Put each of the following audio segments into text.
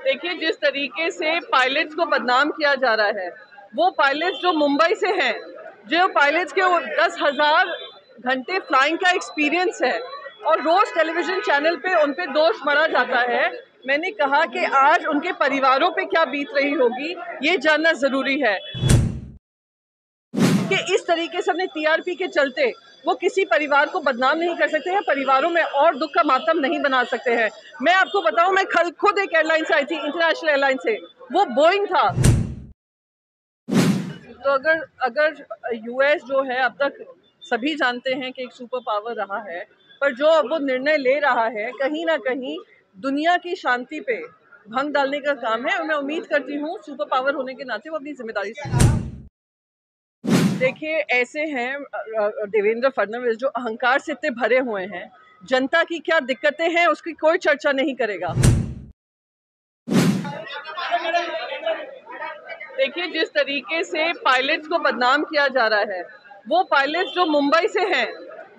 देखिए, जिस तरीके से पायलट्स को बदनाम किया जा रहा है, वो पायलट्स जो मुंबई से हैं, जो पायलट्स के 10,000 घंटे फ्लाइंग का एक्सपीरियंस है और रोज टेलीविजन चैनल पे उन पे दोष मढ़ा जाता है। मैंने कहा कि आज उनके परिवारों पे क्या बीत रही होगी, ये जानना जरूरी है कि इस तरीके से अपने टीआरपी के चलते वो किसी परिवार को बदनाम नहीं कर सकते हैं, परिवारों में और दुख का मातम नहीं बना सकते हैं। मैं आपको बताऊं, मैं खुद एक एयरलाइन से आई थी, इंटरनेशनल एयरलाइन से, वो बोइंग था। तो अगर यूएस जो है, अब तक सभी जानते हैं कि एक सुपर पावर रहा है, पर जो अब वो निर्णय ले रहा है, कहीं ना कहीं दुनिया की शांति पे भंग डालने का काम है। और मैं उम्मीद करती हूँ सुपर पावर होने के नाते वो अपनी जिम्मेदारी से। देखिए, ऐसे हैं देवेंद्र फडणवीस जो अहंकार से इतने भरे हुए हैं, जनता की क्या दिक्कतें हैं उसकी कोई चर्चा नहीं करेगा। देखिए, जिस तरीके से पायलट्स को बदनाम किया जा रहा है, वो पायलट्स जो मुंबई से हैं,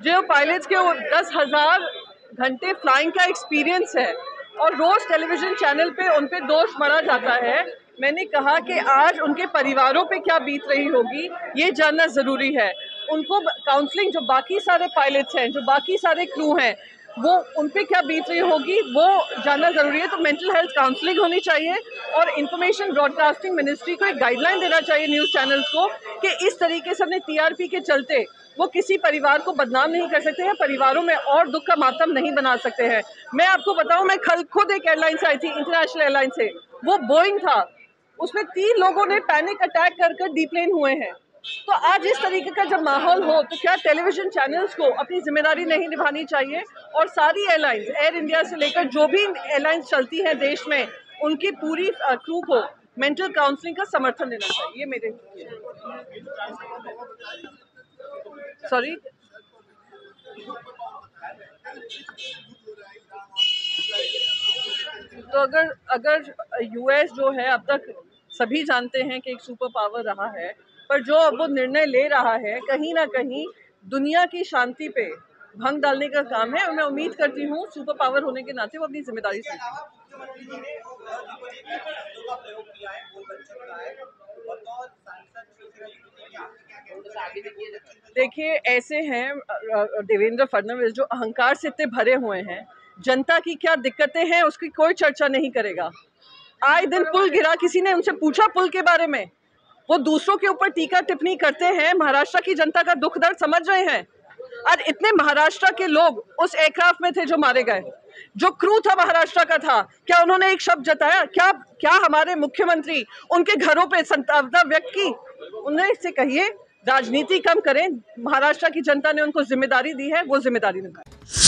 जो पायलट्स के 10,000 घंटे फ्लाइंग का एक्सपीरियंस है और रोज टेलीविजन चैनल पे उन पे दोष मढ़ा जाता है। मैंने कहा कि आज उनके परिवारों पे क्या बीत रही होगी, ये जानना जरूरी है। उनको काउंसलिंग, जो बाकी सारे पायलट्स हैं, जो बाकी सारे क्रू हैं, वो उन पे क्या बीत रही होगी वो जानना जरूरी है। तो मेंटल हेल्थ काउंसलिंग होनी चाहिए और इंफॉर्मेशन ब्रॉडकास्टिंग मिनिस्ट्री को एक गाइडलाइन देना चाहिए न्यूज़ चैनल्स को कि इस तरीके से अपने टीआरपी के चलते वो किसी परिवार को बदनाम नहीं कर सकते हैं, परिवारों में और दुख का मातम नहीं बना सकते हैं। मैं आपको बताऊं, मैं खुद एक एयरलाइन से आई थी, इंटरनेशनल एयरलाइन से, वो बोइंग था। उसमें 3 लोगों ने पैनिक अटैक कर डीप्लेन हुए हैं। तो आज इस तरीके का जब माहौल हो तो क्या टेलीविजन चैनल्स को अपनी जिम्मेदारी नहीं निभानी चाहिए और सारी एयरलाइंस, एयर इंडिया से लेकर जो भी एयरलाइंस चलती हैं देश में, उनकी पूरी क्रू को मेंटल काउंसलिंग का समर्थन देना चाहिए। ये मेरे सॉरी तो अगर यूएस जो है, अब तक सभी जानते हैं कि एक सुपर पावर रहा है, पर जो अब वो निर्णय ले रहा है, कहीं ना कहीं दुनिया की शांति पे भंग डालने का काम है। और मैं उम्मीद करती हूँ सुपर पावर होने के नाते वो अपनी जिम्मेदारी से। देखिए, ऐसे हैं देवेंद्र फडणवीस जो अहंकार से इतने भरे हुए हैं, जनता की क्या दिक्कतें हैं उसकी कोई चर्चा नहीं करेगा। आए दिन पुल गिरा, किसी ने उनसे पूछा पुल के बारे में? वो दूसरों के ऊपर टीका टिप्पणी करते हैं, महाराष्ट्र की जनता का दुख दर्द समझ रहे हैं। आज इतने महाराष्ट्र के लोग उस एयरक्राफ्ट में थे जो मारे गए, जो क्रू था महाराष्ट्र का था, क्या उन्होंने एक शब्द जताया? क्या हमारे मुख्यमंत्री उनके घरों पे संतापना व्यक्त की? उन्हें इससे कहिए राजनीति कम करें, महाराष्ट्र की जनता ने उनको जिम्मेदारी दी है, वो जिम्मेदारी निभाएं।